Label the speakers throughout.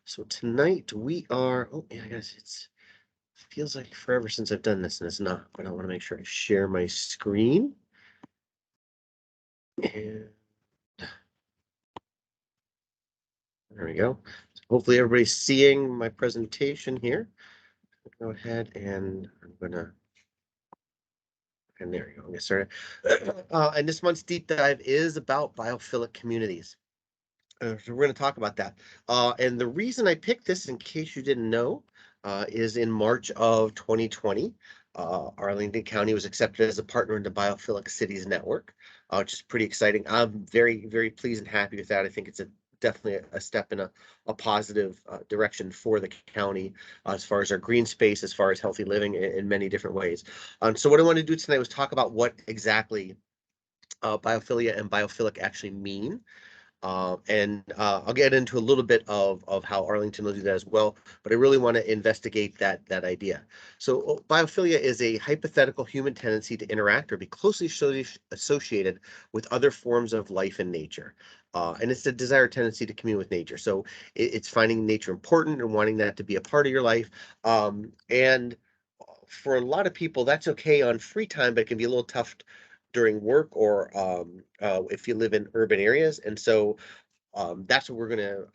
Speaker 1: So tonight we are, oh yeah, I guess feels like forever since I've done this and it's not, but I want to make sure I share my screen. And there we go. So hopefully everybody's seeing my presentation here. Go ahead and I'm gonna, and there we go, get started. And this month's deep dive is about biophilic communities. So we're going to talk about that. And the reason I picked this, in case you didn't know, is in March of 2020, Arlington County was accepted as a partner in the Biophilic Cities Network, which is pretty exciting. I'm very, very pleased and happy with that. I think it's definitely a step in a positive direction for the county as far as our green space, as far as healthy living in many different ways. So what I want to do tonight was talk about what exactly biophilia and biophilic actually mean. And I'll get into a little bit of how Arlington will do that as well, but I really want to investigate that idea. So biophilia is a hypothetical human tendency to interact or be closely associated with other forms of life in nature. And it's the desired tendency to commune with nature. So it's finding nature important and wanting that to be a part of your life. And for a lot of people, that's okay on free time, but it can be a little tough during work or if you live in urban areas. And so that's what we're going to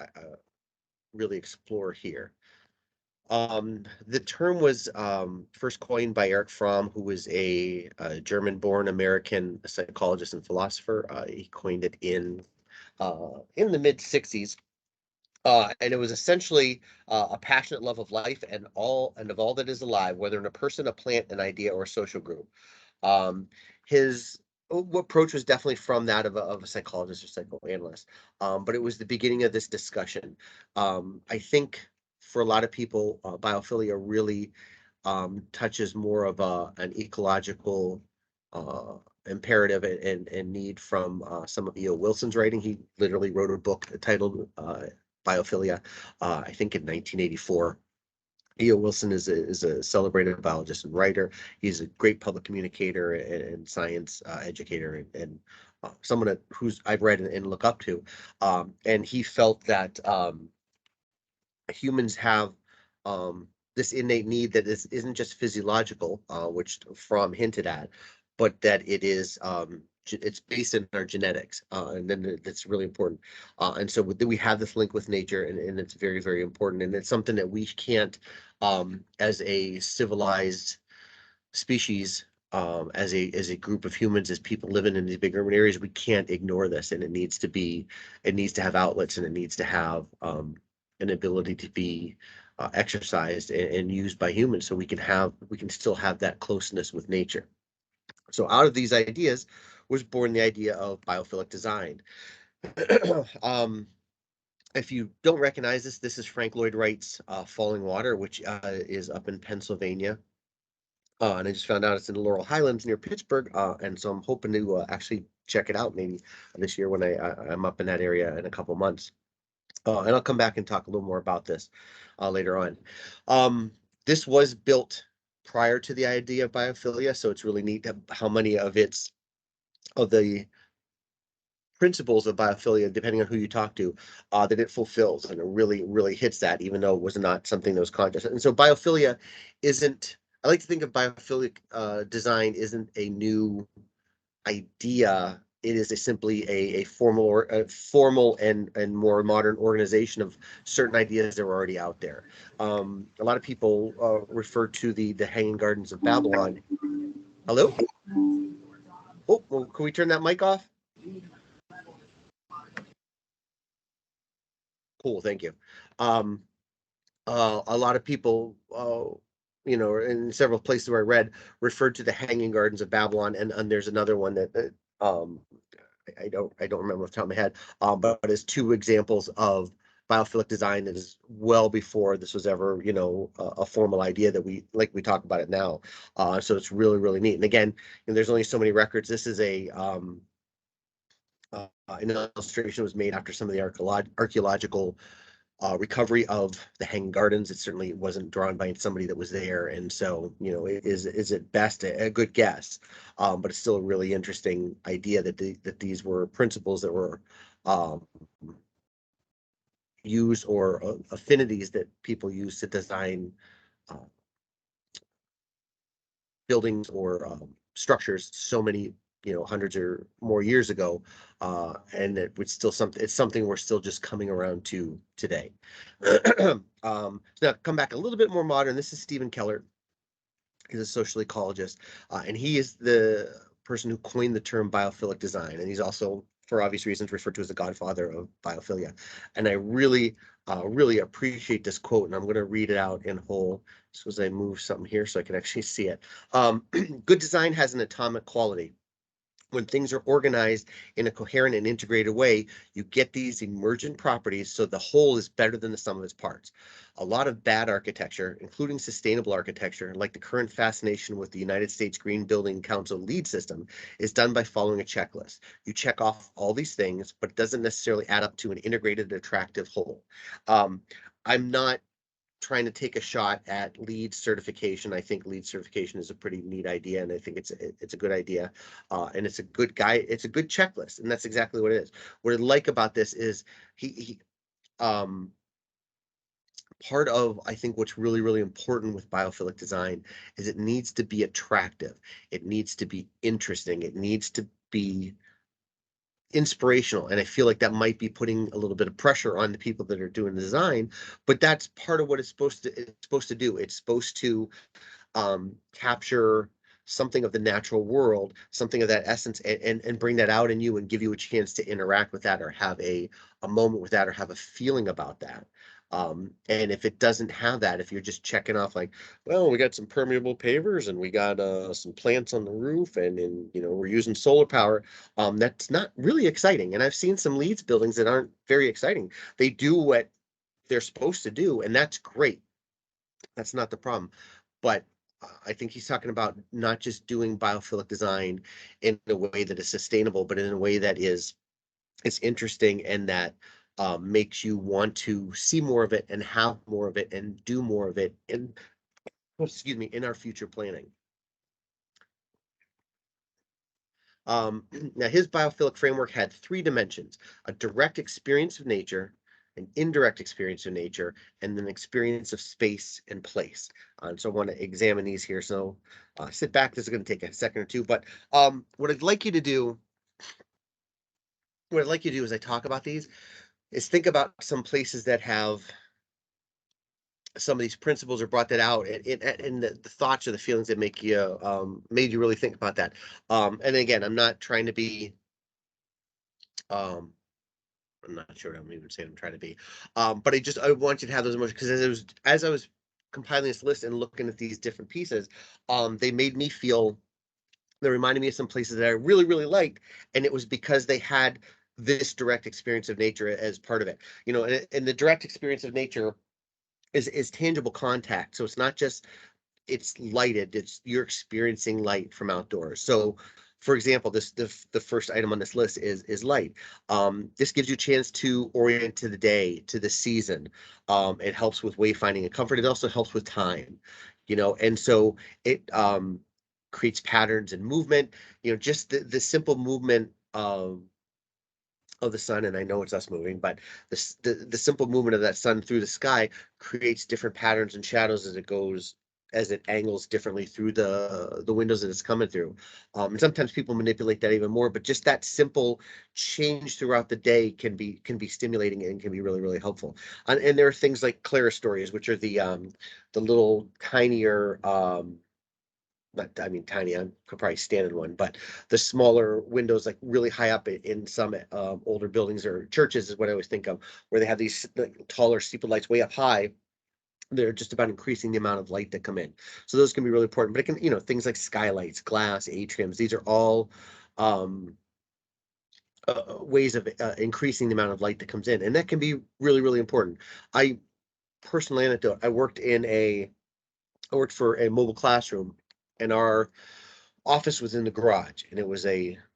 Speaker 1: really explore here. The term was first coined by Eric Fromm, who was a German-born American psychologist and philosopher. He coined it in the mid '60s, and it was essentially a passionate love of life and of all that is alive, whether in a person, a plant, an idea, or a social group. Um, his approach was definitely from that of a psychologist or psychoanalyst, but it was the beginning of this discussion. I think for a lot of people, biophilia really touches more of an ecological uh, imperative and need from some of E.O. Wilson's writing. He literally wrote a book titled Biophilia, I think in 1984. E.O. Wilson is a celebrated biologist and writer. He's a great public communicator and science educator and someone who's I've read and look up to. And he felt that humans have this innate need that isn't just physiological, which Fromm hinted at, but that it's based in our genetics, and then that's really important. And so we have this link with nature, and it's very, very important, and it's something that we can't, as a civilized species, as a group of humans, as people living in these big urban areas, we can't ignore this, and it needs to have outlets, and it needs to have an ability to be exercised and used by humans, so we can still have that closeness with nature. So out of these ideas was born the idea of biophilic design. um, if you don't recognize this, this is Frank Lloyd Wright's Falling Water, which is up in Pennsylvania. And I just found out it's in the Laurel Highlands near Pittsburgh, and so I'm hoping to actually check it out maybe this year when I'm up in that area in a couple months. And I'll come back and talk a little more about this later on. Um, this was built prior to the idea of biophilia, so it's really neat how many of the principles of biophilia, depending on who you talk to, that it fulfills, and it really, really hits that, even though it was not something that was conscious. And so biophilia isn't, I like to think of biophilic design isn't a new idea. It is simply a formal and more modern organization of certain ideas that were already out there. A lot of people refer to the Hanging Gardens of Babylon. Hello? Oh, well, can we turn that mic off? Cool, thank you. Um, a lot of people, in several places where I read, referred to the Hanging Gardens of Babylon, and there's another one that I don't remember off the top of my head, but as two examples of biophilic design that is well before this was ever, a formal idea that we talk about it now. So it's really, really neat. And again, there's only so many records. This is an illustration was made after some of the archaeological recovery of the Hanging Gardens. It certainly wasn't drawn by somebody that was there, and so is at best a good guess, but it's still a really interesting idea that these were principles that were, use or affinities that people use to design uh, buildings or structures so many, hundreds or more years ago, and it would still something. It's something we're still just coming around to today. So now come back a little bit more modern. This is Stephen Keller. He's a social ecologist, and he is the person who coined the term biophilic design, and he's also, for obvious reasons, referred to as the godfather of biophilia. And I really, really appreciate this quote, and I'm going to read it out in whole. So as I move something here so I can actually see it. Good design has an atomic quality. When things are organized in a coherent and integrated way, you get these emergent properties, so the whole is better than the sum of its parts. A lot of bad architecture, including sustainable architecture, like the current fascination with the United States Green Building Council LEED system, is done by following a checklist. You check off all these things, but it doesn't necessarily add up to an integrated, attractive whole. I'm not trying to take a shot at LEED certification. I think LEED certification is a pretty neat idea, and I think it's a good idea, and it's a good guy. It's a good checklist, and that's exactly what it is. What I like about this is he part of, I think, what's really really important with biophilic design is it needs to be attractive. It needs to be interesting. It needs to be inspirational, and I feel like that might be putting a little bit of pressure on the people that are doing the design, but that's part of what it's supposed to do. It's supposed to capture something of the natural world, something of that essence, and bring that out in you and give you a chance to interact with that or have a moment with that or have a feeling about that. And if it doesn't have that, if you're just checking off like, well, we got some permeable pavers and we got some plants on the roof and we're using solar power, that's not really exciting. And I've seen some Leeds buildings that aren't very exciting. They do what they're supposed to do, and that's great. That's not the problem. But I think he's talking about not just doing biophilic design in a way that is sustainable, but in a way that is interesting and that makes you want to see more of it and have more of it and do more of it in, excuse me, in our future planning. Now, his biophilic framework had three dimensions: a direct experience of nature, an indirect experience of nature, and an experience of space and place. So I want to examine these here. So sit back. This is going to take a second or two. But what I'd like you to do, as I talk about these, is think about some places that have some of these principles or brought that out, and the thoughts or the feelings that make you made you really think about that. And again, I'm not trying to be um, I'm not sure what I'm even saying I'm trying to be. But I want you to have those emotions because as I was compiling this list and looking at these different pieces, they made me feel they reminded me of some places that I really, really liked, and it was because they had this direct experience of nature as part of it. And the direct experience of nature is tangible contact. So it's not just it's lighted, it's you're experiencing light from outdoors. So for example, the first item on this list is light. This gives you a chance to orient to the day, to the season. It helps with wayfinding and comfort. It also helps with time, and so it creates patterns and movement. Just the simple movement of the sun, and I know it's us moving, but the simple movement of that sun through the sky creates different patterns and shadows as it angles differently through the windows that it's coming through. And sometimes people manipulate that even more, but just that simple change throughout the day can be stimulating and can be really, really helpful. And there are things like clerestories, which are the little tinier not, I mean, tiny. I could probably stand in one, but the smaller windows, like really high up in some older buildings or churches, is what I always think of, where they have these taller steeple lights way up high. They're just about increasing the amount of light that come in. So those can be really important. But it can, things like skylights, glass, atriums. These are all um, ways of increasing the amount of light that comes in, and that can be really, really important. I personal anecdote. I worked for a mobile classroom, and our office was in the garage, and it was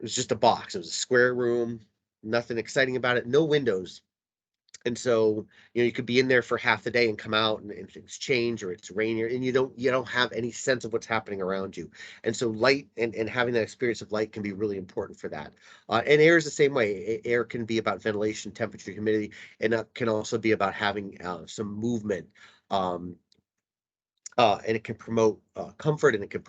Speaker 1: just a box. It was a square room, nothing exciting about it, no windows. And so, you could be in there for half the day and come out and things change or it's rainy and you don't have any sense of what's happening around you. And so light and having that experience of light can be really important for that. And air is the same way. Air can be about ventilation, temperature, humidity, and that can also be about having some movement. Um, and it can promote comfort and it can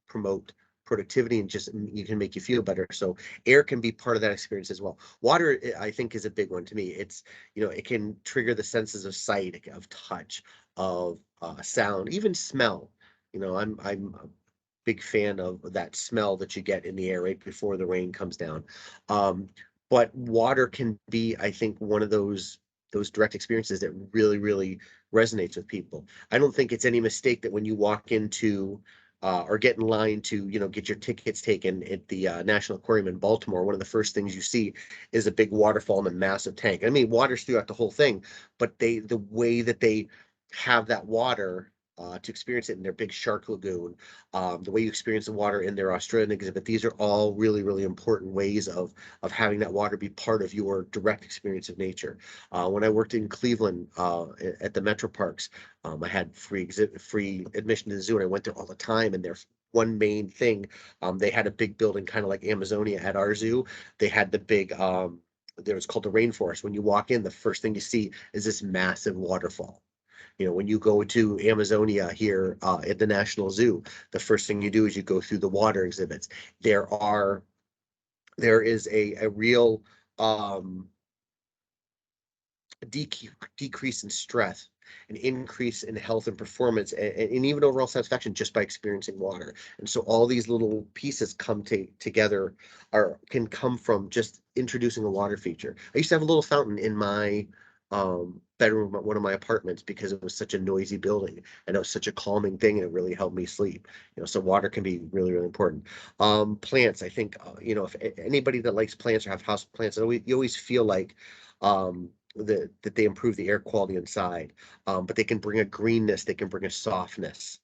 Speaker 1: promote productivity and just you can make you feel better. So air can be part of that experience as well. Water, I think, is a big one to me. It's, it can trigger the senses of sight, of touch, of sound, even smell. I'm a big fan of that smell that you get in the air right before the rain comes down. Um, but water can be, I think, one of those direct experiences that really, really resonates with people. I don't think it's any mistake that when you walk into or get in line to, get your tickets taken at the National Aquarium in Baltimore, one of the first things you see is a big waterfall and a massive tank. I mean, water's throughout the whole thing, but the way that they have that water to experience it in their big shark lagoon, the way you experience the water in their Australian exhibit, these are all really, really important ways of having that water be part of your direct experience of nature. When I worked in Cleveland at the Metro Parks, I had free admission to the zoo, and I went there all the time. And there's one main thing, they had a big building, kind of like Amazonia at our zoo. They had the big, there was called the rainforest. When you walk in, the first thing you see is this massive waterfall. When you go to Amazonia here at the National Zoo, the first thing you do is you go through the water exhibits. There are there is a real decrease in stress, an increase in health and performance, and even overall satisfaction just by experiencing water. And so all these little pieces come together, or can come from just introducing a water feature. I used to have a little fountain in my bedroom at one of my apartments because it was such a noisy building and it was such a calming thing and it really helped me sleep. So water can be really, really important. Plants, I think, if anybody that likes plants or have house plants, you always feel like that they improve the air quality inside, but they can bring a greenness, they can bring a softness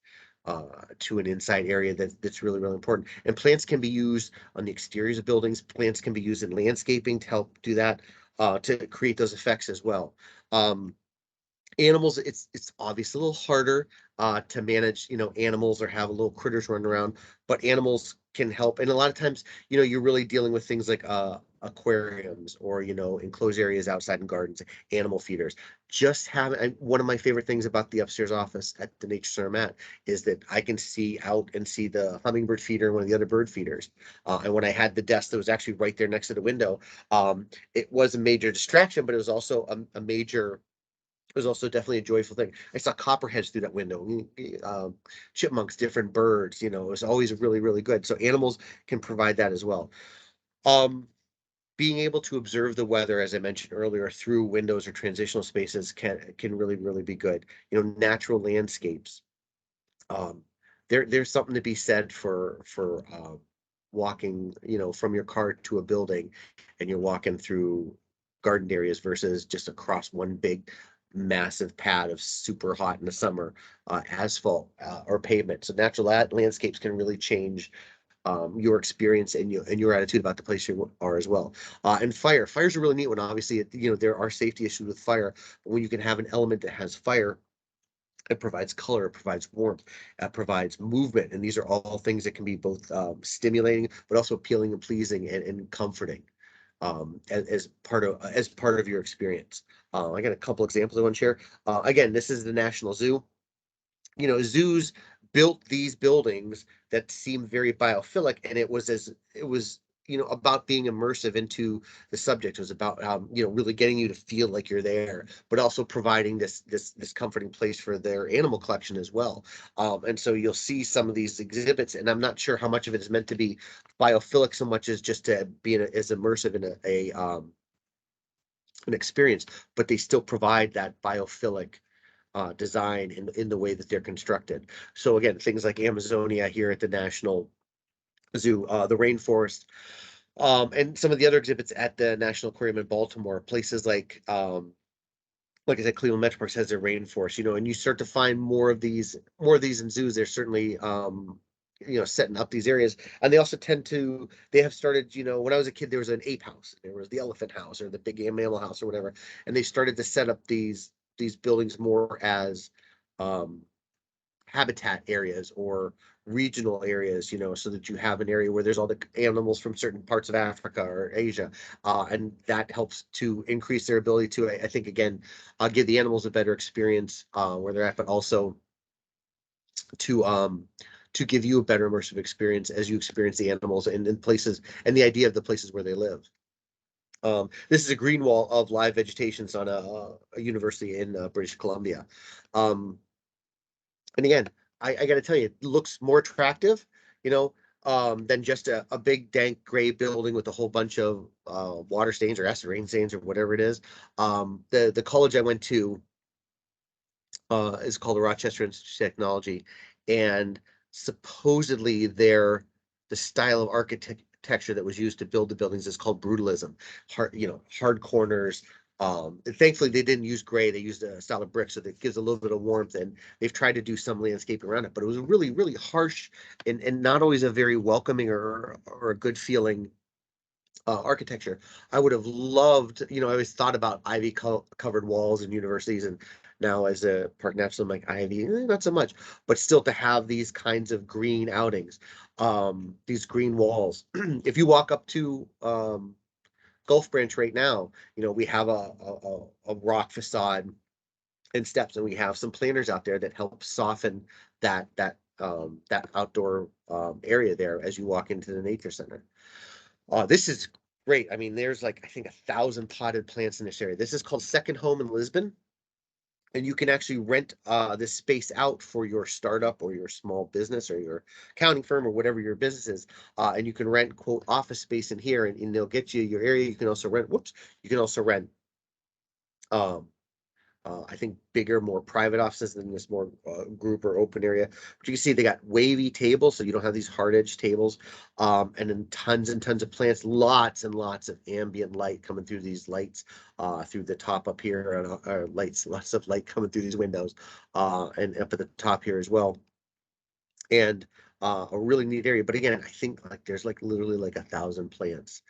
Speaker 1: to an inside area that's really, really important. And plants can be used on the exteriors of buildings. Plants can be used in landscaping to help do that, to create those effects as well. Um, Animals, it's obviously a little harder to manage, animals or have little critters running around, but animals can help. And a lot of times, you're really dealing with things like aquariums or, enclosed areas outside in gardens, animal feeders. Just having one of my favorite things about the upstairs office at the Nature Center I'm at is that I can see out and see the hummingbird feeder and one of the other bird feeders. And when I had the desk that was actually right there next to the window, it was a major distraction, but it was also a major, it was also definitely a joyful thing. I saw copperheads through that window, chipmunks, different birds. It was always really, really good. So animals can provide that as well. Um, Being able to observe the weather, as I mentioned earlier, through windows or transitional spaces can really, really be good. Natural landscapes. Um, there's something to be said for walking, from your car to a building, and you're walking through garden areas versus just across one big massive pad of super hot in the summer asphalt or pavement. So natural landscapes can really change your experience and your attitude about the place you are as well. And fire's a really neat one. Obviously, there are safety issues with fire, but when you can have an element that has fire, it provides color, it provides warmth, it provides movement, and these are all things that can be both stimulating, but also appealing and pleasing and comforting as part of your experience. I got a couple examples I want to share. Again, this is the National Zoo. Zoos built these buildings that seem very biophilic, and it was about being immersive into the subject. It was about really getting you to feel like you're there, but also providing this comforting place for their animal collection as well. And so you'll see some of these exhibits, and I'm not sure how much of it is meant to be biophilic so much as just to be as immersive in an experience, but they still provide that biophilic design in the way that they're constructed. So again, things like Amazonia here at the National Zoo, the rainforest, and some of the other exhibits at the National Aquarium in Baltimore, places like I said, Cleveland Metroparks has their rainforest, and you start to find more of these in zoos. There's certainly setting up these areas. And they also they have started, when I was a kid, there was an ape house, there was the elephant house or the big mammal house or whatever. And they started to set up these buildings more as um, habitat areas or regional areas, so that you have an area where there's all the animals from certain parts of Africa or Asia, and that helps to increase their ability to, I think, again, give the animals a better experience where they're at, but also to to give you a better immersive experience as you experience the animals in places and the idea of the places where they live. This is a green wall of live vegetations on a university in British Columbia. Um, and again, I got to tell you, it looks more attractive, you know, than just a big dank gray building with a whole bunch of water stains or acid rain stains or whatever it is. The college I went to is called the Rochester Institute of Technology, and supposedly the style of architecture that was used to build the buildings is called brutalism. Hard corners. Thankfully, they didn't use gray; they used a style of brick, so that gives a little bit of warmth. And they've tried to do some landscape around it, but it was really, really harsh and not always a very welcoming or a good feeling architecture. I would have loved, I always thought about ivy covered walls in universities, and now as a park naturalist, I'm like ivy, not so much, but still to have these kinds of green outings, these green walls. If you walk up to Gulf Branch right now, we have a rock facade and steps, and we have some planters out there that help soften that outdoor area there as you walk into the nature center. This is great. I mean, there's like, I think, 1,000 potted plants in this area. This is called Second Home in Lisbon. And you can actually rent this space out for your startup or your small business or your accounting firm or whatever your business is. And you can rent, quote, office space in here, and they'll get you your area. You can also rent um, I think bigger, more private offices than this more group or open area. But you can see they got wavy tables, so you don't have these hard edge tables, and then tons and tons of plants, lots and lots of ambient light coming through these lights, through the top up here, and lights, lots of light coming through these windows, and up at the top here as well. And a really neat area. But again, I think like there's like literally like 1,000 plants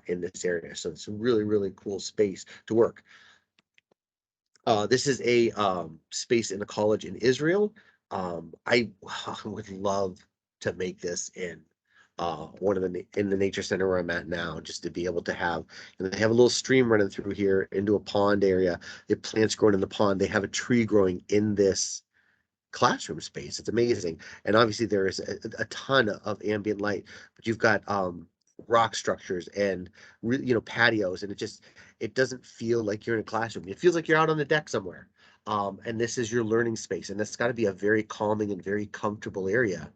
Speaker 1: in this area, so it's a really, really cool space to work. This is a space in a college in Israel. I would love to make this in one of in the nature center where I'm at now, just to be able to have, and they have a little stream running through here into a pond area. They have plants growing in the pond. They have a tree growing in this classroom space. It's amazing. And obviously there is a ton of ambient light, but you've got rock structures and patios, and it doesn't feel like you're in a classroom. It feels like you're out on the deck somewhere. And this is your learning space, and that's got to be a very calming and very comfortable area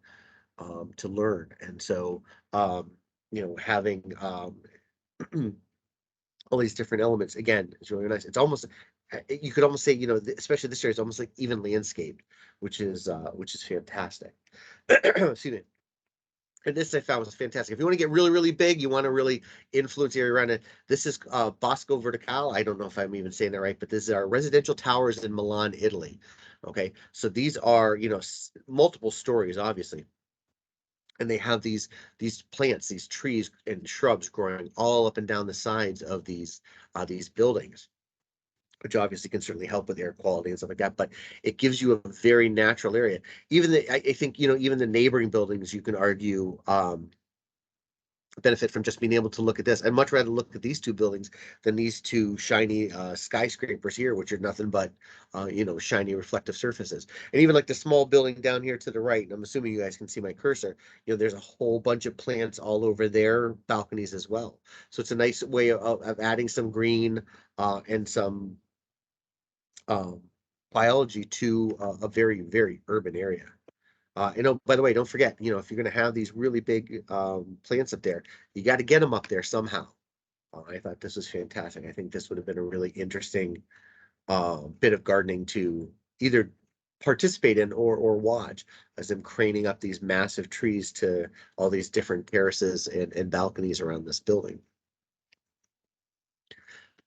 Speaker 1: to learn. And so having all these different elements again is really nice. It's almost, you could almost say, especially this area is almost like even landscaped, which is fantastic. Excuse me. And this I found was fantastic. If you want to get really, really big, you want to really influence the area around it. This is Bosco Verticale. I don't know if I'm even saying that right, but these are residential towers in Milan, Italy. Okay, so these are, multiple stories, obviously, and they have these plants, these trees and shrubs growing all up and down the sides of these buildings, which obviously can certainly help with air quality and stuff like that. But it gives you a very natural area. I think, even the neighboring buildings, you can argue, benefit from just being able to look at this. I'd much rather look at these two buildings than these two shiny skyscrapers here, which are nothing but shiny reflective surfaces. And even like the small building down here to the right, and I'm assuming you guys can see my cursor, there's a whole bunch of plants all over their balconies as well. So it's a nice way of adding some green and some um, biology to a very, very urban area. By the way, don't forget, if you're going to have these really big plants up there, you got to get them up there somehow. I thought this was fantastic. I think this would have been a really interesting bit of gardening to either participate in or watch, as them craning up these massive trees to all these different terraces and balconies around this building.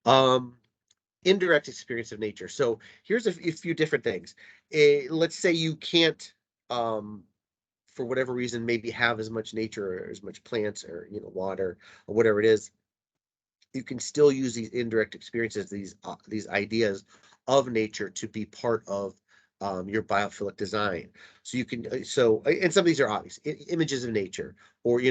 Speaker 1: Um, Indirect experience of nature. So here's a few different things. Let's say you can't, for whatever reason, maybe have as much nature or as much plants or, water or whatever it is, you can still use these indirect experiences, these ideas of nature to be part of your biophilic design. So you can, and some of these are obvious images of nature, or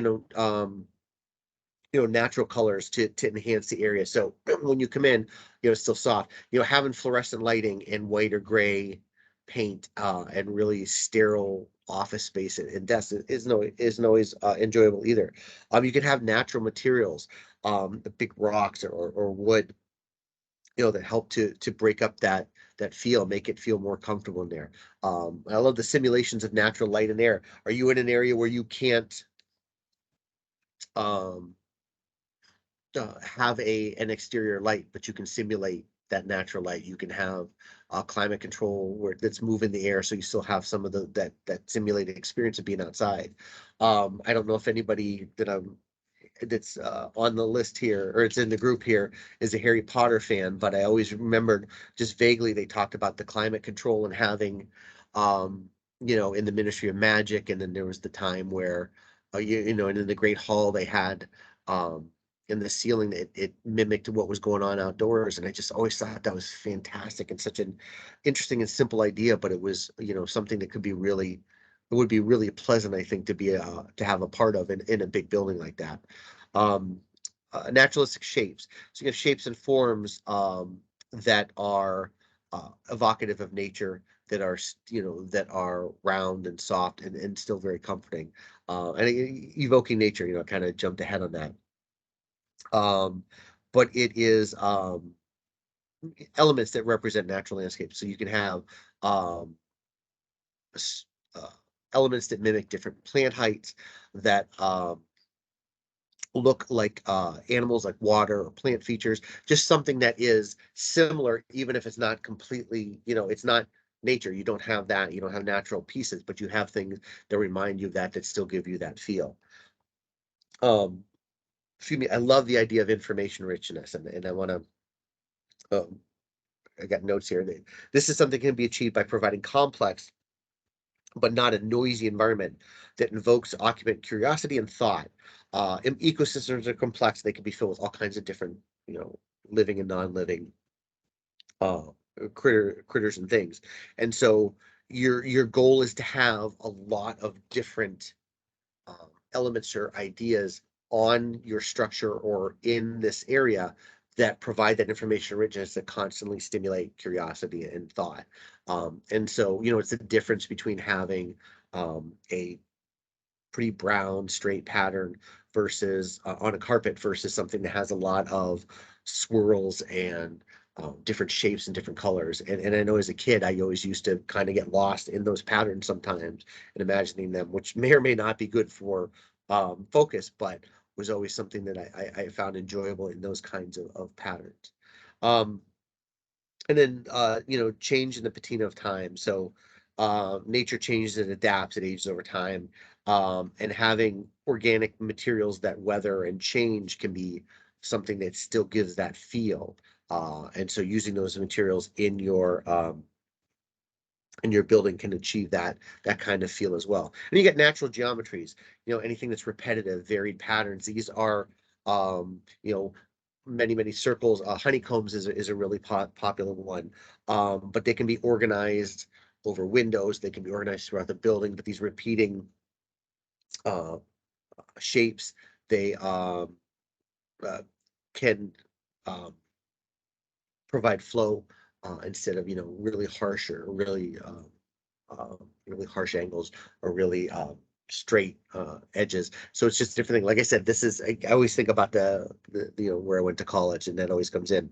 Speaker 1: natural colors to enhance the area. So when you come in, it's still soft. Having fluorescent lighting and white or gray paint and really sterile office space and desks isn't always enjoyable either. You can have natural materials, the big rocks or wood, that help to break up that feel, make it feel more comfortable in there. I love the simulations of natural light and air. Are you in an area where you can't um, have an exterior light, but you can simulate that natural light? You can have climate control where that's moving the air, so you still have some of that simulated experience of being outside. I don't know if anybody that's on the list here, or it's in the group here, is a Harry Potter fan, but I always remembered just vaguely they talked about the climate control and having, in the Ministry of Magic, and then there was the time where, and in the Great Hall they had, in the ceiling it mimicked what was going on outdoors, and I just always thought that was fantastic and such an interesting and simple idea, but it was, something that could be really, it would be really pleasant, I think, to have a part of in a big building like that. Um, Naturalistic shapes. So you have shapes and forms that are evocative of nature, that are that are round and soft and still very comforting. And evoking nature, kind of jumped ahead on that. Um, but it is elements that represent natural landscapes. So you can have um, s- uh, elements that mimic different plant heights, that look like animals, like water or plant features, just something that is similar, even if it's not completely, it's not nature. You don't have that, you don't have natural pieces, but you have things that remind you of that still give you that feel. Um, Excuse me, I love the idea of information richness, and I want to, I got notes here. This is something that can be achieved by providing complex but not a noisy environment that invokes occupant curiosity and thought. Ecosystems are complex; they can be filled with all kinds of different, living and non-living uh, critters and things. And so your goal is to have a lot of different elements or ideas on your structure or in this area that provide that information richness, that constantly stimulate curiosity and thought. And so, it's the difference between having a pretty brown, straight pattern versus on a carpet versus something that has a lot of swirls and different shapes and different colors. And I know as a kid, I always used to kind of get lost in those patterns sometimes and imagining them, which may or may not be good for focus, but was always something that I found enjoyable in those kinds of patterns. Um, and then change in the patina of time. So nature changes and adapts, it ages over time. And having organic materials that weather and change can be something that still gives that feel. And so using those materials in your building can achieve that kind of feel as well. And you get natural geometries, anything that's repetitive, varied patterns. These are many circles. Honeycombs is a really popular one, but they can be organized over windows. They can be organized throughout the building. But these repeating uh, shapes, they uh, can um, provide flow instead of really harsh or really harsh angles or really straight edges. So it's just a different thing. Like I said, this is I always think about the where I went to college, and that always comes in.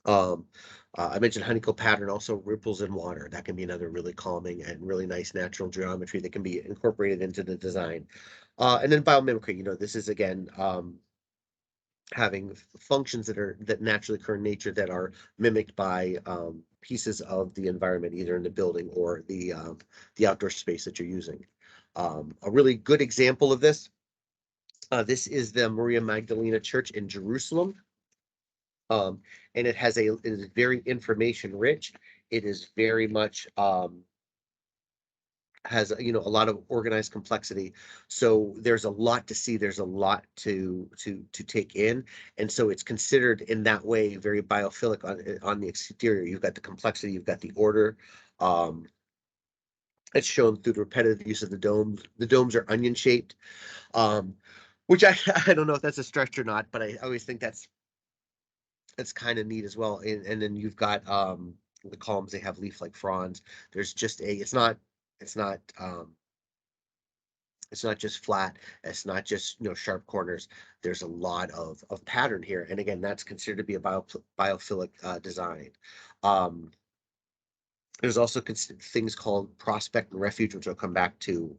Speaker 1: Um, I mentioned honeycomb pattern, also ripples in water. That can be another really calming and really nice natural geometry that can be incorporated into the design. And then biomimicry, this is again having functions that naturally occur in nature that are mimicked by pieces of the environment, either in the building or the outdoor space that you're using. A really good example of this, this is the Maria Magdalena Church in Jerusalem. And it is very information rich. It is very much has a lot of organized complexity. So there's a lot to see. There's a lot to take in, and so it's considered in that way very biophilic on the exterior. You've got the complexity, you've got the order. Um, it's shown through the repetitive use of the domes. The domes are onion shaped, um, which I I don't know if that's a stretch or not, but I always think that's kind of neat as well. And then you've got the columns, they have leaf like fronds. There's just a it's not it's not just flat, it's not just sharp corners. There's a lot of pattern here, and again, that's considered to be a biophilic design. um there's also things called prospect and refuge, which I'll come back to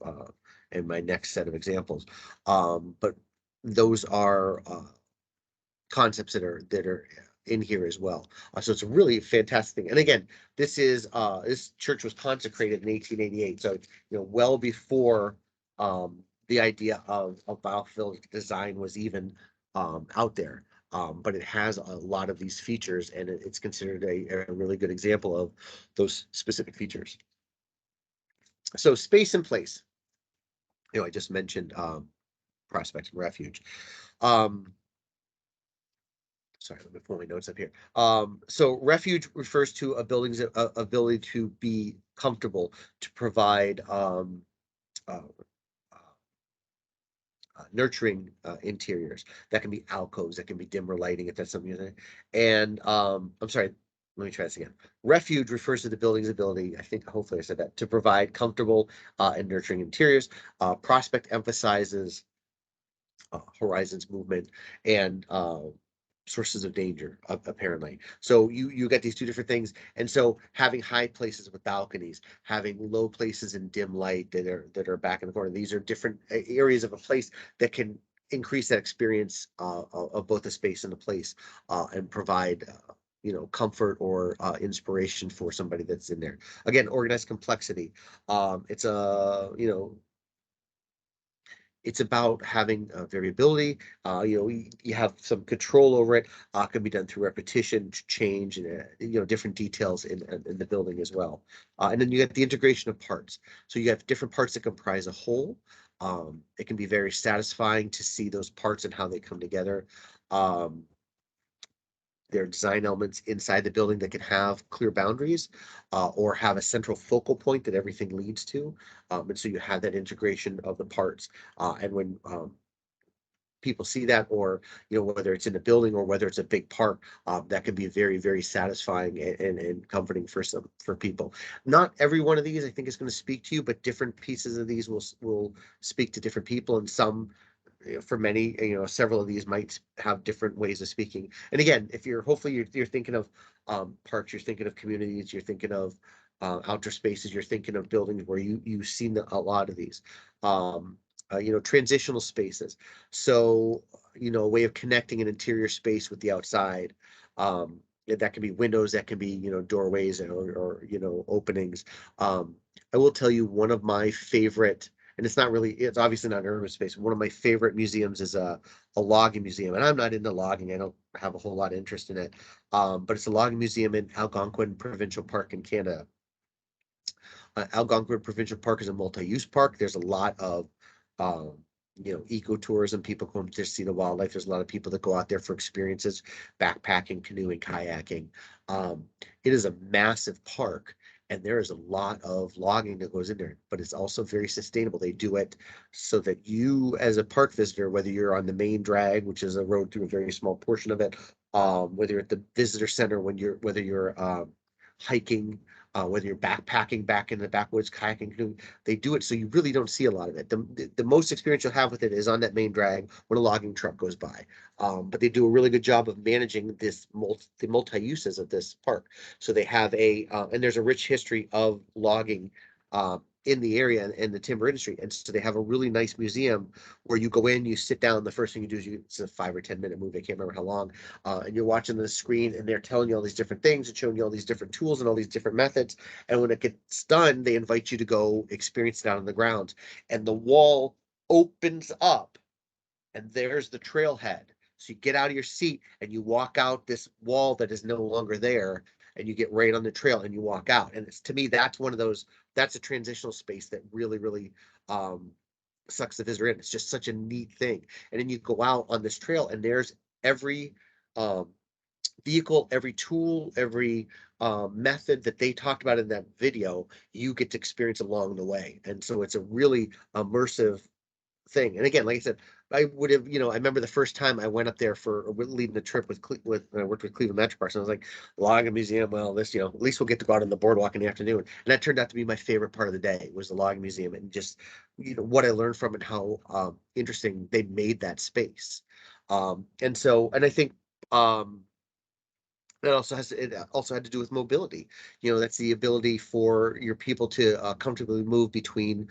Speaker 1: in my next set of examples. But those are concepts that are in here as well. So it's a really fantastic thing. And again, this church was consecrated in 1888, so well before the idea of biophilic design was even out there. But it has a lot of these features, and it's considered a really good example of those specific features. So space and place. I just mentioned prospect and refuge. Um, Sorry, let me pull my notes up here. So refuge refers to a building's ability to be comfortable, to provide uh, nurturing interiors. That can be alcoves, that can be dimmer lighting, if that's something you're saying. And I'm sorry, let me try this again. Refuge refers to the building's ability, I think, hopefully I said that, to provide comfortable and nurturing interiors. Prospect emphasizes horizons movement and sources of danger, apparently. So you get these two different things, and so having high places with balconies, having low places in dim light that are back in the corner. These are different areas of a place that can increase that experience of both the space and the place, and provide comfort or inspiration for somebody that's in there. Again, organized complexity. It's a it's about having variability. You have some control over it. Can be done through repetition, change, and different details in the building as well. And then you get the integration of parts. So you have different parts that comprise a whole. It can be very satisfying to see those parts and how they come together. Um, there are design elements inside the building that can have clear boundaries, or have a central focal point that everything leads to. And so you have that integration of the parts. And when people see that, or whether it's in a building or whether it's a big park, that can be very, very satisfying and comforting for people. Not every one of these I think is going to speak to you, but different pieces of these will speak to different people, and some for many, several of these might have different ways of speaking. And again, if hopefully you're thinking of parks, you're thinking of communities, you're thinking of outdoor spaces, you're thinking of buildings where you've seen a lot of these. Um, Transitional spaces. So, a way of connecting an interior space with the outside. That can be windows, that can be, doorways or openings. I will tell you one of my favorite, and it's obviously not an urban space. One of my favorite museums is a logging museum, and I'm not into logging. I don't have a whole lot of interest in it. But it's a logging museum in Algonquin Provincial Park in Canada. Algonquin Provincial Park is a multi-use park. There's a lot of um, ecotourism. People come to see the wildlife. There's a lot of people that go out there for experiences, backpacking, canoeing, kayaking. It is a massive park, and there is a lot of logging that goes in there, but it's also very sustainable. They do it so that you, as a park visitor, whether you're on the main drag, which is a road through a very small portion of it, whether you're at the visitor center, whether you're hiking, whether you're backpacking back in the backwoods, kayaking, canoeing, they do it so you really don't see a lot of it. The most experience you'll have with it is on that main drag when a logging truck goes by. But they do a really good job of managing the multi-uses of this park. So they have and there's a rich history of logging in the area and the timber industry. And so they have a really nice museum where you go in, you sit down. The first thing you do is it's a 5 or 10 minute movie. I can't remember how long. And you're watching the screen, and they're telling you all these different things and showing you all these different tools and all these different methods. And when it gets done, they invite you to go experience it out on the ground. And the wall opens up, and there's the trailhead. So you get out of your seat and you walk out this wall that is no longer there, and you get right on the trail and you walk out. And it's, to me, that's one of those, that's a transitional space that really um, sucks the visitor in. It's just such a neat thing. And then you go out on this trail and there's every um, vehicle, every tool, every method that they talked about in that video, you get to experience along the way. And so it's a really immersive thing. And again, like I said, I would have, I remember the first time I went up there for leading the trip with I worked with Cleveland Metro Parks, and I was like, logging museum. Well, this, at least we'll get to go out on the boardwalk in the afternoon. And that turned out to be my favorite part of the day, was the logging museum, and just, what I learned from it, how interesting they made that space. And I think it also had to do with mobility. That's the ability for your people to comfortably move between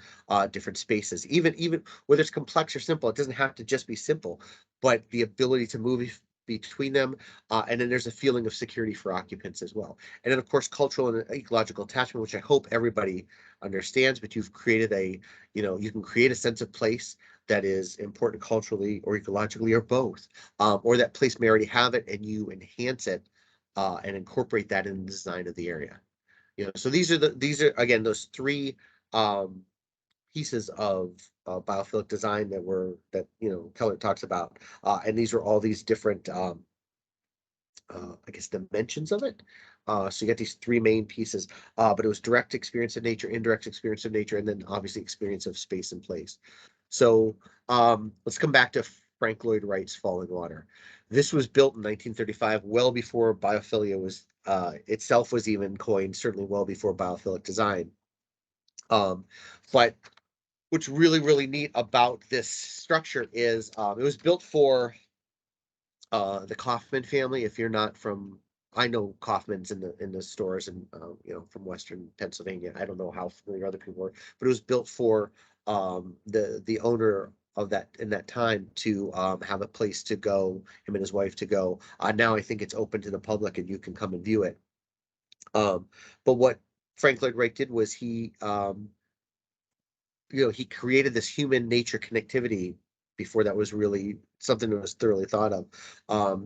Speaker 1: different spaces, even whether it's complex or simple. It doesn't have to just be simple, but the ability to move between them. And then there's a feeling of security for occupants as well. And then, of course, cultural and ecological attachment, which I hope everybody understands. But you've created you can create a sense of place that is important culturally or ecologically, or both, or that place may already have it and you enhance it and incorporate that in the design of the area. So these are again those three um, pieces of biophilic design that Keller talks about, and these are all these different I guess dimensions of it. So you got these three main pieces, but it was direct experience of nature, indirect experience of nature, and then obviously experience of space and place. So let's come back to Frank Lloyd Wright's Falling Water. This was built in 1935, well before biophilia was itself was even coined, certainly well before biophilic design. But what's really neat about this structure is it was built for the Kaufman family. If you're not from, I know Kaufman's in the stores, and from Western Pennsylvania. I don't know how familiar other people were, but it was built for the owner of that in that time to have a place to go, him and his wife to go. Now I think it's open to the public and you can come and view it. But what Frank Lloyd Wright did was he created this human nature connectivity before that was really something that was thoroughly thought of.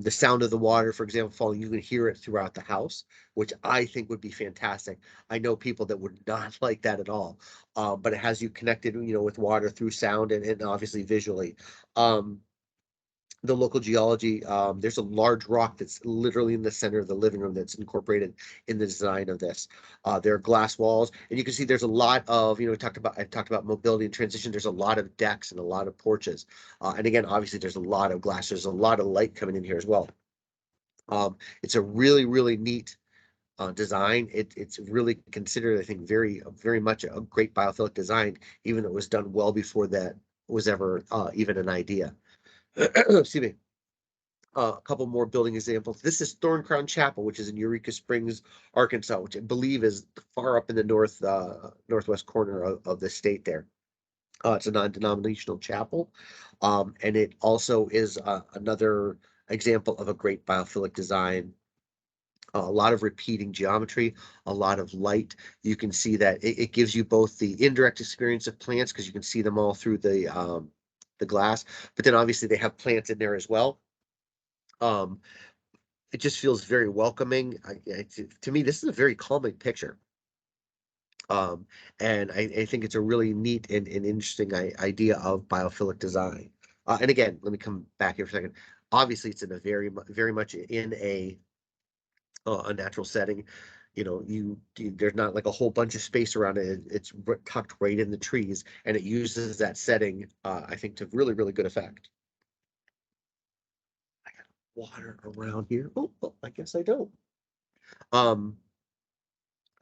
Speaker 1: The sound of the water, for example, falling, you can hear it throughout the house, which I think would be fantastic. I know people that would not like that at all, but it has you connected, with water through sound and obviously visually. The local geology, there's a large rock that's literally in the center of the living room that's incorporated in the design of this. There are glass walls, and you can see there's a lot of, I talked about mobility and transition. There's a lot of decks and a lot of porches. And again, obviously there's a lot of glass. There's a lot of light coming in here as well. It's a really neat design. It's really considered, I think, very much a great biophilic design, even though it was done well before that was ever even an idea. Excuse me. A couple more building examples. This is Thorn Crown Chapel, which is in Eureka Springs, Arkansas, which I believe is far up in the northwest corner of the state there. It's a non-denominational chapel, and it also is another example of a great biophilic design. A lot of repeating geometry, a lot of light. You can see that it gives you both the indirect experience of plants, because you can see them all through the glass, but then obviously they have plants in there as well. It just feels very welcoming. To me, this is a very calming picture. Um, and I think it's a really neat and interesting idea of biophilic design. And again, let me come back here for a second. Obviously, it's in a very much in a natural setting. There's not like a whole bunch of space around it. It's tucked right in the trees, and it uses that setting, I think, to really good effect. Water around here. Oh, I guess I don't. Um,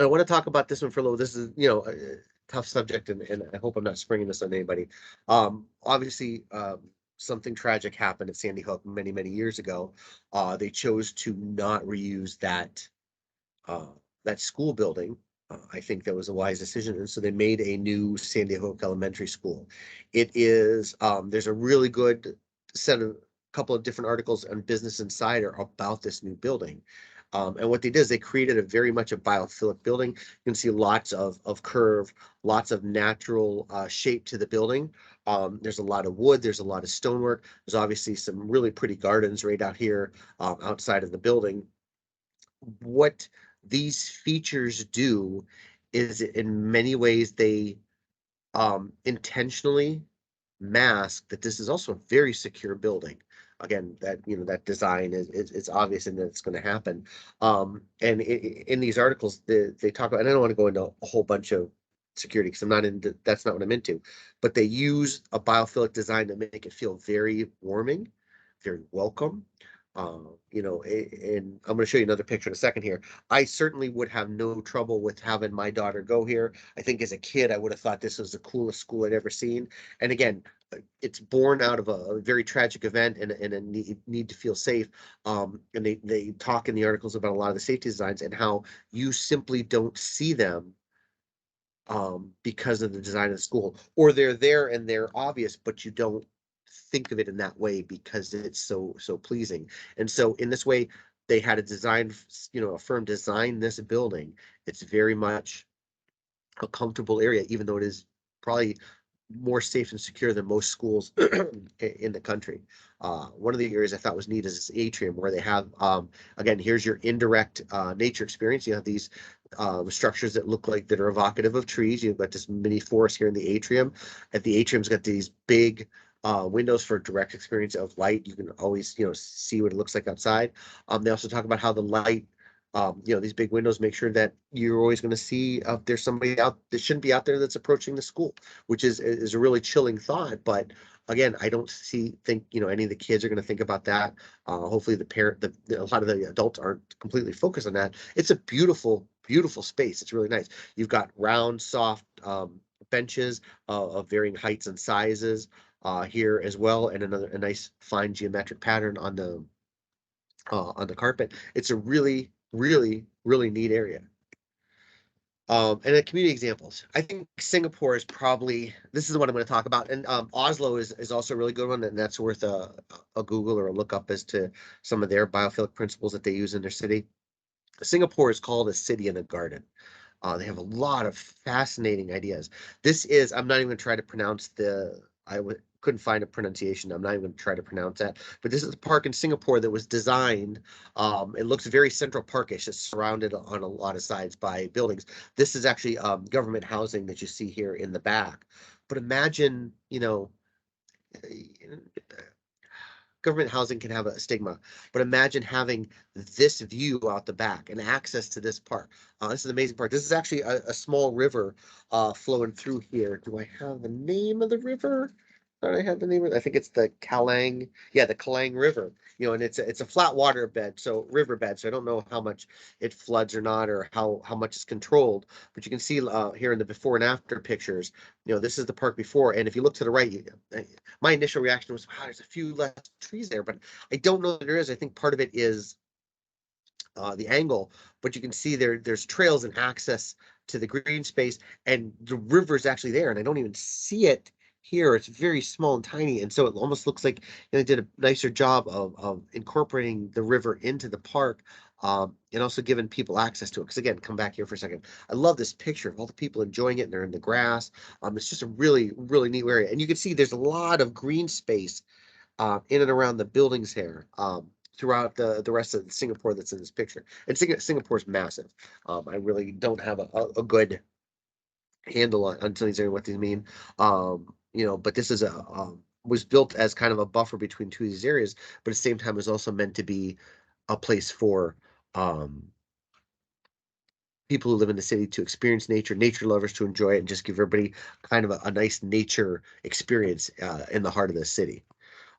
Speaker 1: I want to talk about this one for a little. This is, a tough subject, and I hope I'm not springing this on anybody. Obviously, something tragic happened at Sandy Hook many years ago. They chose to not reuse uh, that school building. I think that was a wise decision, and so they made a new Sandy Hook Elementary School. There's a really good set of couple of different articles on Business Insider about this new building. And what they did is they created a very much a biophilic building. You can see lots of curve, lots of natural shape to the building. There's a lot of wood, there's a lot of stonework. There's obviously some really pretty gardens right out here outside of the building. What these features do is in many ways they intentionally mask that this is also a very secure building. Again, that that design is obvious and that it's going to happen. And in these articles, they talk about, and I don't want to go into a whole bunch of security because I'm not into that's not what I'm into, but they use a biophilic design to make it feel very warming, very welcome. And I'm going to show you another picture in a second here. I certainly would have no trouble with having my daughter go here. I think as a kid, I would have thought this was the coolest school I'd ever seen. And again, it's born out of a very tragic event and a need to feel safe. And they talk in the articles about a lot of the safety designs and how you simply don't see them because of the design of the school, or they're there and they're obvious, but you don't think of it in that way because it's so pleasing. And so in this way, they had a design, a firm design this building. It's very much a comfortable area, even though it is probably more safe and secure than most schools in the country. One of the areas I thought was neat is this atrium where they have, again, here's your indirect nature experience. You have these structures that look like that are evocative of trees. You've got this mini forest here in the atrium. At the atrium's got these big windows for direct experience of light. You can always, see what it looks like outside. They also talk about how the light these big windows make sure that you're always going to see if there's somebody out that shouldn't be out there that's approaching the school, which is a really chilling thought. But again, I don't think any of the kids are going to think about that. Hopefully, a lot of the adults aren't completely focused on that. It's a beautiful, beautiful space. It's really nice. You've got round, soft benches of varying heights and sizes here as well, and a nice fine geometric pattern on the carpet. It's a really, really, really neat area. And the community examples. I think Singapore is probably, this is what I'm going to talk about. And Oslo is also a really good one, and that's worth a Google or a look up as to some of their biophilic principles that they use in their city. Singapore is called a city in a garden. They have a lot of fascinating ideas. I'm not even going to try to pronounce couldn't find a pronunciation. I'm not even going to try to pronounce that. But this is a park in Singapore that was designed. It looks very Central Parkish. It's surrounded on a lot of sides by buildings. This is actually government housing that you see here in the back. But imagine, government housing can have a stigma, but imagine having this view out the back and access to this park. This is an amazing park. This is actually a small river flowing through here. Do I have the name of the river? Thought I had the name of it. I think it's the Kalang. Yeah, the Kalang River. And it's a flat water bed, so riverbed. So I don't know how much it floods or not, or how much is controlled. But you can see here in the before and after pictures. This is the park before, and if you look to the right, my initial reaction was, wow, there's a few less trees there, but I don't know that there is. I think part of it is the angle, but you can see there's trails and access to the green space, and the river is actually there, and I don't even see it here. It's very small and tiny, and so it almost looks like they did a nicer job of incorporating the river into the park. And also giving people access to it. Because again, come back here for a second. I love this picture of all the people enjoying it, and they're in the grass. It's just a really, really neat area. And you can see there's a lot of green space in and around the buildings here throughout the rest of Singapore that's in this picture. And Singapore's massive. I really don't have a good handle on some of these areas, what these mean. But this is was built as kind of a buffer between two of these areas, but at the same time is also meant to be a place for um, people who live in the city to experience nature lovers to enjoy it, and just give everybody kind of a nice nature experience in the heart of the city.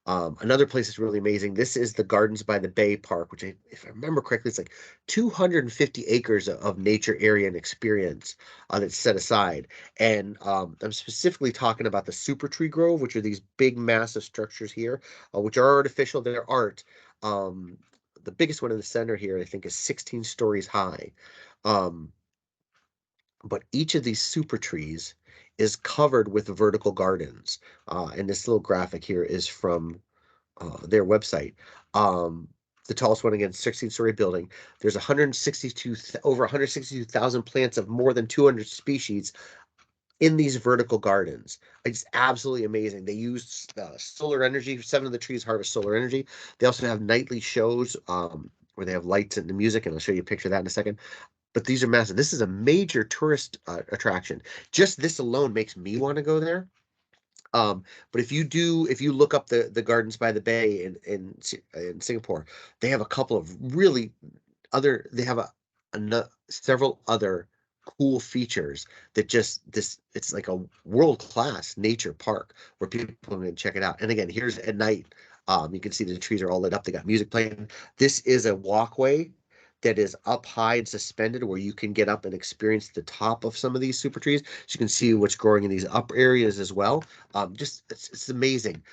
Speaker 1: Another place that's really amazing. This is the Gardens by the Bay Park, which, if I remember correctly, it's like 250 acres of nature area and experience that's set aside. And I'm specifically talking about the Super Tree Grove, which are these big, massive structures here, which are artificial. They're art. The biggest one in the center here, I think, is 16 stories high. Um, but each of these super trees is covered with vertical gardens. And this little graphic here is from their website. The tallest one, again, 16-story building. There's over 162,000 plants of more than 200 species in these vertical gardens. It's absolutely amazing. They use solar energy. 7 of the trees harvest solar energy. They also have nightly shows where they have lights and the music, and I'll show you a picture of that in a second. But these are massive. This is a major tourist attraction. Just this alone makes me want to go there. But if you look up the gardens by the bay in Singapore, they have a couple of really they have several other cool features that just this it's like a world-class nature park where people can check it out. And again, here's at night. You can see the trees are all lit up. They got music playing. This is a walkway that is up high and suspended where you can get up and experience the top of some of these super trees. So you can see what's growing in these upper areas as well. Just it's amazing.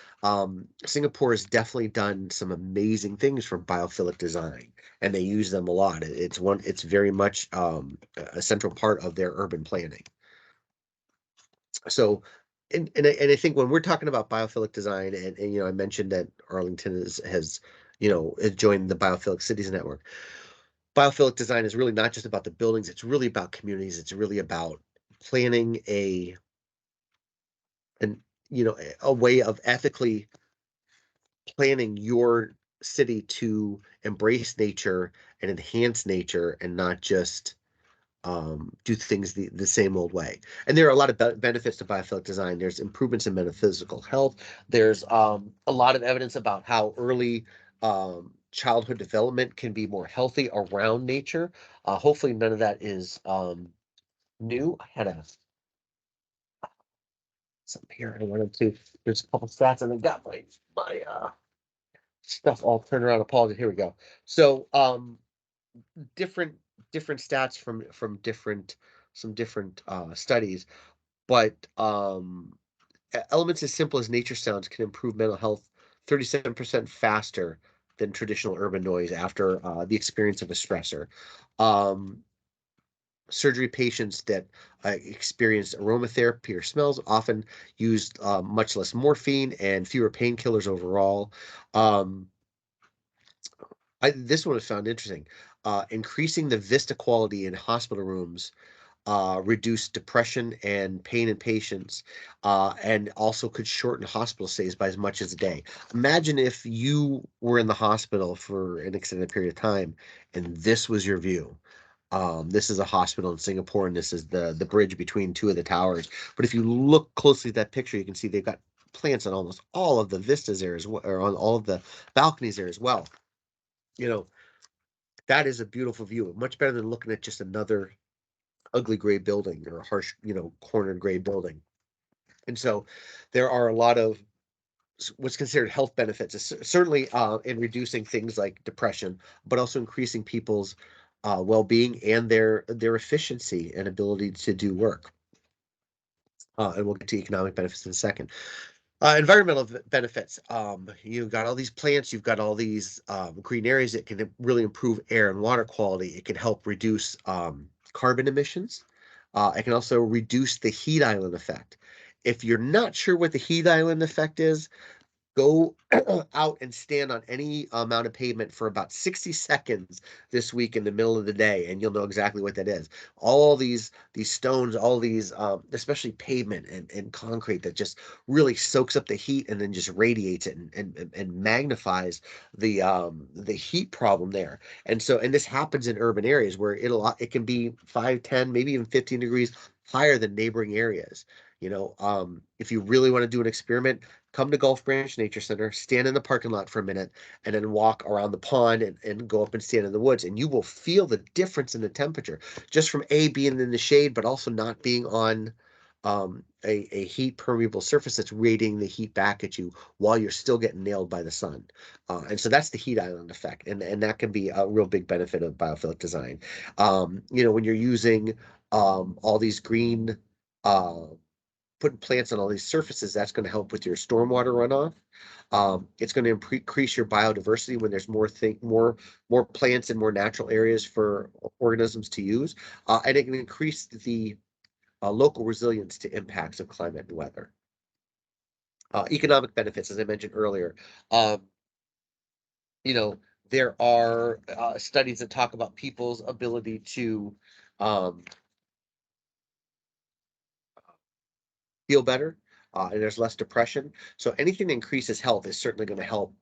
Speaker 1: Singapore has definitely done some amazing things for biophilic design, and they use them a lot. It's very much a central part of their urban planning. So, and I think when we're talking about biophilic design, and I mentioned that Arlington has joined the Biophilic Cities Network. Biophilic design is really not just about the buildings; it's really about communities. It's really about planning an a way of ethically planning your city to embrace nature and enhance nature and not just do things the same old way. And there are a lot of benefits to biophilic design. There's improvements in metaphysical health. There's a lot of evidence about how early childhood development can be more healthy around nature. Hopefully, none of that is new. I had something here I wanted to. There's a couple stats, and I got my stuff all turned around. Apologies. Here we go. So, different different stats from different studies, but elements as simple as nature sounds can improve mental health 37% faster than traditional urban noise after the experience of a stressor. Um, Surgery patients that experience aromatherapy or smells often used much less morphine and fewer painkillers overall. Um, this one was found interesting. Increasing the vista quality in hospital rooms reduce depression and pain in patients, and also could shorten hospital stays by as much as a day. Imagine if you were in the hospital for an extended period of time, and this was your view. This is a hospital in Singapore, and this is the bridge between two of the towers. But if you look closely at that picture, you can see they've got plants on almost all of the vistas there as well, or on all of the balconies there as well. You know, that is a beautiful view, much better than looking at just another ugly gray building or a harsh, cornered gray building. And so there are a lot of what's considered health benefits, certainly in reducing things like depression, but also increasing people's well-being and their efficiency and ability to do work. And we'll get to economic benefits in a second. Environmental benefits. You've got all these plants, you've got all these green areas that can really improve air and water quality. It can help reduce carbon emissions. It can also reduce the heat island effect. If you're not sure what the heat island effect is, go out and stand on any amount of pavement for about 60 seconds this week in the middle of the day, and you'll know exactly what that is. All these stones, all these especially pavement and concrete that just really soaks up the heat and then just radiates it and magnifies the heat problem there. And this happens in urban areas where it can be 5, 10, maybe even 15 degrees higher than neighboring areas. If you really want to do an experiment, come to Gulf Branch Nature Center, stand in the parking lot for a minute, and then walk around the pond and go up and stand in the woods. And you will feel the difference in the temperature just from being in the shade, but also not being on a heat permeable surface that's radiating the heat back at you while you're still getting nailed by the sun. And so that's the heat island effect. And that can be a real big benefit of biophilic design. When you're using all these green uh, putting plants on all these surfaces, that's going to help with your stormwater runoff. It's going to increase your biodiversity when there's more plants and more natural areas for organisms to use, and it can increase the local resilience to impacts of climate and weather. Economic benefits, as I mentioned earlier, um, you know, there are studies that talk about people's ability to um, feel better, and there's less depression. So anything that increases health is certainly going to help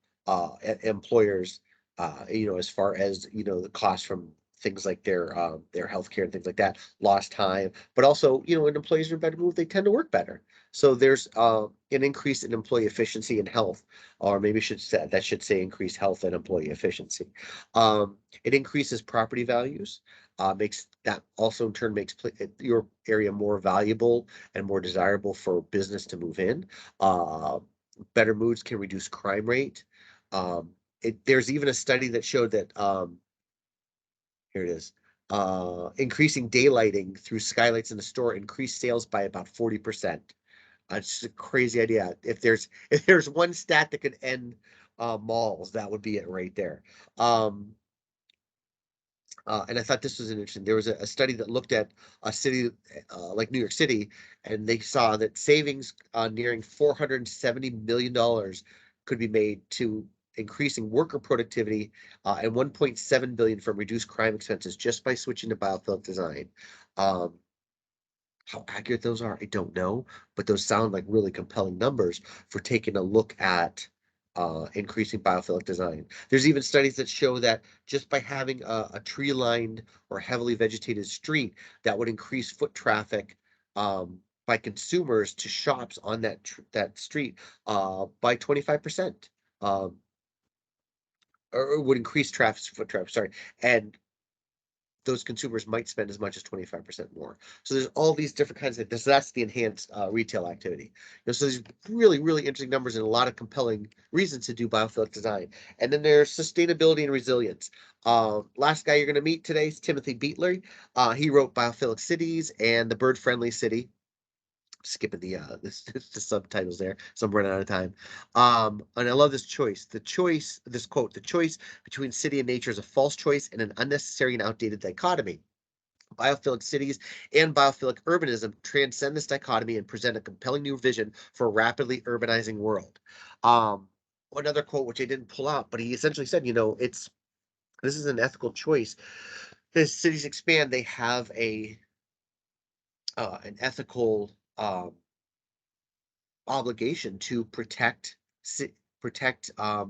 Speaker 1: employers as far as, the cost from things like their healthcare and things like that, lost time, but also, when employees are in better mood, they tend to work better. So there's an increase in employee efficiency and health, or maybe should say increase health and employee efficiency. It increases property values, makes that also in turn makes your area more valuable and more desirable for business to move in. Uh, Better moods can reduce crime rate. Um, there's even a study that showed that here it is. Increasing daylighting through skylights in the store increased sales by about 40%. It's just a crazy idea. If there's one stat that could end malls, that would be it right there. Um, and I thought this was interesting. There was a study that looked at a city like New York City, and they saw that savings nearing $470 million could be made to increasing worker productivity and 1.7 billion from reduced crime expenses just by switching to biophilic design. Um, how accurate those are, I don't know, but those sound like really compelling numbers for taking a look at increasing biophilic design. There's even studies that show that just by having a tree-lined or heavily vegetated street, that would increase foot traffic by consumers to shops on that street by 25%. Um, or would increase foot traffic, sorry, and those consumers might spend as much as 25% more. So there's all these different kinds of this. That's the enhanced retail activity. So there's really, really interesting numbers and a lot of compelling reasons to do biophilic design. And then there's sustainability and resilience. Last guy you're going to meet today is Timothy Beatler. He wrote Biophilic Cities and The Bird Friendly City. Skipping the subtitles there, so I'm running out of time. And I love this quote: "The choice between city and nature is a false choice and an unnecessary and outdated dichotomy. Biophilic cities and biophilic urbanism transcend this dichotomy and present a compelling new vision for a rapidly urbanizing world." One other quote, which I didn't pull out, but he essentially said, this is an ethical choice. As cities expand, they have an ethical obligation to protect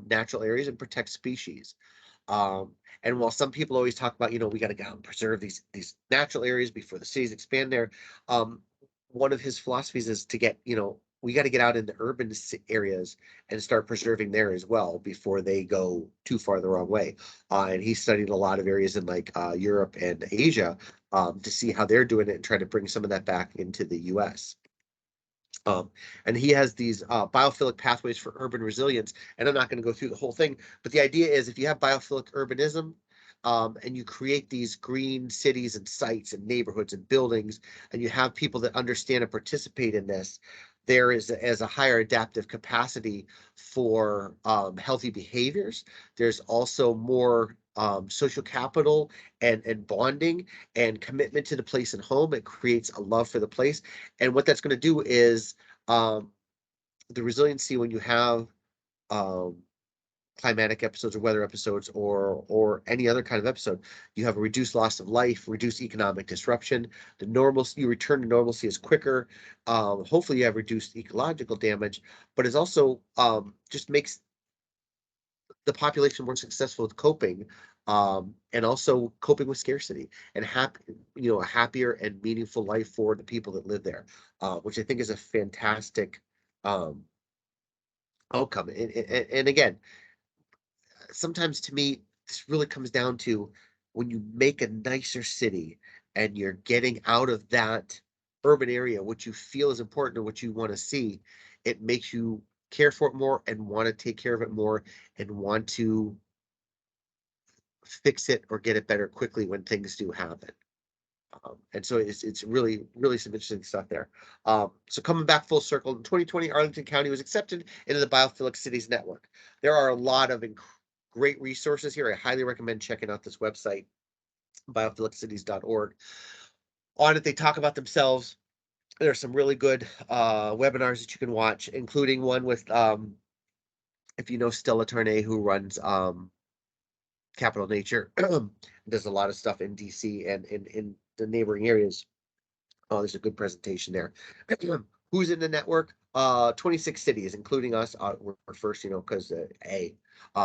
Speaker 1: natural areas and protect species. And while some people always talk about, we got to go out and preserve these natural areas before the cities expand there, um, one of his philosophies is to we got to get out in the urban areas and start preserving there as well before they go too far the wrong way. And he studied a lot of areas in like Europe and Asia to see how they're doing it and try to bring some of that back into the U.S. Um, and he has these biophilic pathways for urban resilience. And I'm not going to go through the whole thing, but the idea is if you have biophilic urbanism and you create these green cities and sites and neighborhoods and buildings, and you have people that understand and participate in this, there is as a higher adaptive capacity for healthy behaviors. There's also more social capital and bonding and commitment to the place and home. It creates a love for the place. And what that's going to do is um, the resiliency when you have um, climatic episodes or weather episodes or any other kind of episode, you have a reduced loss of life, reduced economic disruption. You return to normalcy is quicker. Hopefully, you have reduced ecological damage, but it also just makes the population more successful with coping. And also coping with scarcity and a happier and meaningful life for the people that live there, which I think is a fantastic um, outcome. And again, sometimes to me, this really comes down to when you make a nicer city and you're getting out of that urban area, what you feel is important or what you want to see, it makes you care for it more and want to take care of it more and want to fix it or get it better quickly when things do happen. And so it's really, really some interesting stuff there. So coming back full circle, in 2020, Arlington County was accepted into the Biophilic Cities Network. There are a lot of great resources here. I highly recommend checking out this website, biophilic.cities.org. On it, they talk about themselves. There's some really good webinars that you can watch, including one with, if you know Stella Tornay, who runs Capital Nature, does a lot of stuff in DC and in the neighboring areas. Oh, there's a good presentation there. Who's in the network? 26 cities, including us. We're first, because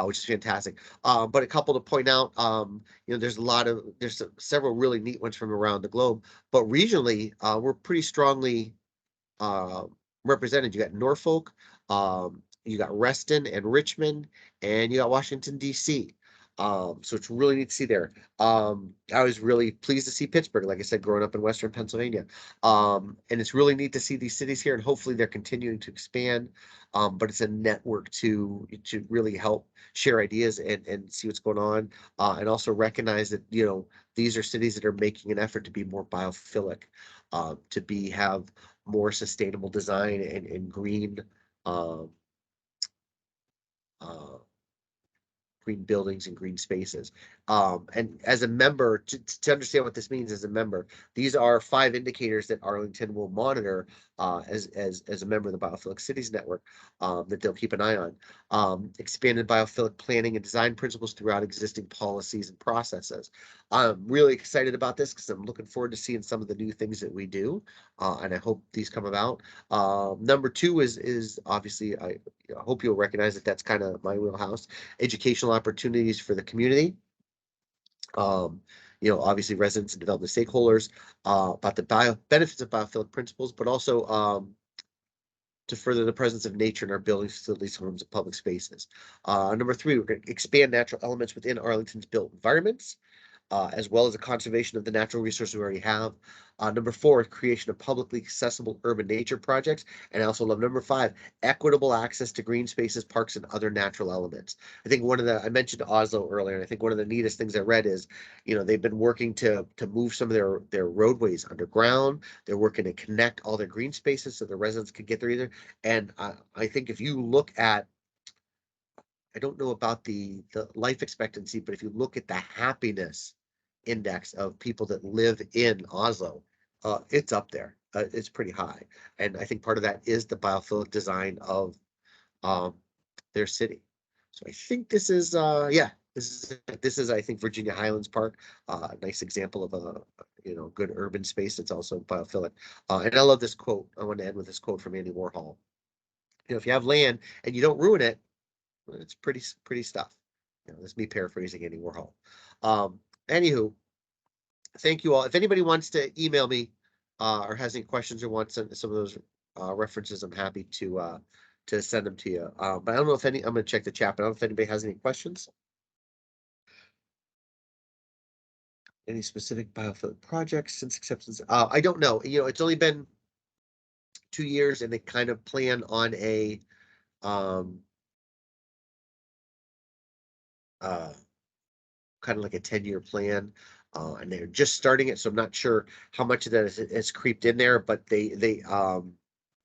Speaker 1: which is fantastic. But a couple to point out, there's several really neat ones from around the globe. But regionally, we're pretty strongly uh, represented. You got Norfolk, you got Reston and Richmond, and you got Washington, D.C. So it's really neat to see there. I was really pleased to see Pittsburgh, like I said, growing up in Western Pennsylvania. And it's really neat to see these cities here, and hopefully they're continuing to expand. But it's a network to really help share ideas and see what's going on, and also recognize that these are cities that are making an effort to be more biophilic, to have more sustainable design and green um, uh, green buildings and green spaces. And as a member, to understand what this means as a member, these are 5 indicators that Arlington will monitor as a member of the Biophilic Cities Network, that they'll keep an eye on. Expanded biophilic planning and design principles throughout existing policies and processes. I'm really excited about this because I'm looking forward to seeing some of the new things that we do, and I hope these come about. Number 2 is obviously, I hope you'll recognize that that's kind of my wheelhouse. Educational opportunities for the community. Um, obviously residents and development stakeholders, about the benefits of biophilic principles, but also to further the presence of nature in our buildings, facilities, homes, and public spaces. Number 3, we're going to expand natural elements within Arlington's built environments, as well as the conservation of the natural resources we already have. Number 4, creation of publicly accessible urban nature projects. And I also love number 5, equitable access to green spaces, parks, and other natural elements. I think I mentioned Oslo earlier, and I think one of the neatest things I read is, they've been working to move some of their roadways underground. They're working to connect all their green spaces so the residents can get there either. And I think if you look at, I don't know about the life expectancy, but if you look at the happiness index of people that live in Oslo, it's up there. It's pretty high, and I think part of that is the biophilic design of um, their city. So I think this is I think Virginia Highlands Park, a nice example of a good urban space that's also biophilic. And I love this quote. I want to end with this quote from Andy Warhol. If you have land and you don't ruin it, it's pretty stuff. That's me paraphrasing Andy Warhol. Anywho, thank you all. If anybody wants to email me, or has any questions or wants some of those references, I'm happy to send them to you. But I don't know if I'm going to check the chat, but I don't know if anybody has any questions. Any specific biophilic projects since acceptance? I don't know. It's only been 2 years, and they kind of plan on a um, uh, kind of like a 10-year plan. And they're just starting it, so I'm not sure how much of that is creeped in there, but they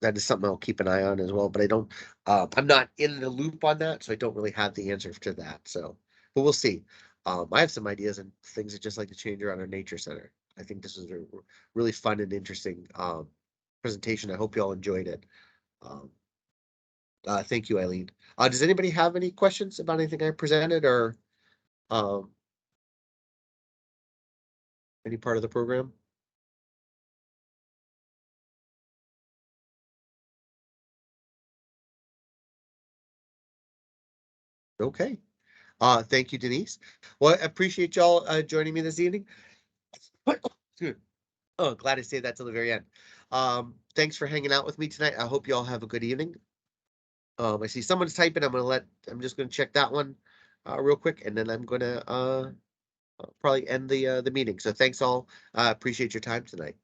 Speaker 1: that is something I'll keep an eye on as well. But I'm not in the loop on that, so I don't really have the answer to that. So, but we'll see. I have some ideas and things that just like to change around our nature center. I think this was a really fun and interesting presentation. I hope you all enjoyed it. Um, thank you, Eileen. Does anybody have any questions about anything I presented, or um, any part of the program? Okay. Thank you, Denise. Well, I appreciate y'all joining me this evening. Oh, glad I saved that till the very end. Thanks for hanging out with me tonight. I hope you all have a good evening. I see someone's typing. I'm just gonna check that one real quick, and then I'm gonna probably end the meeting. So thanks all. Appreciate your time tonight.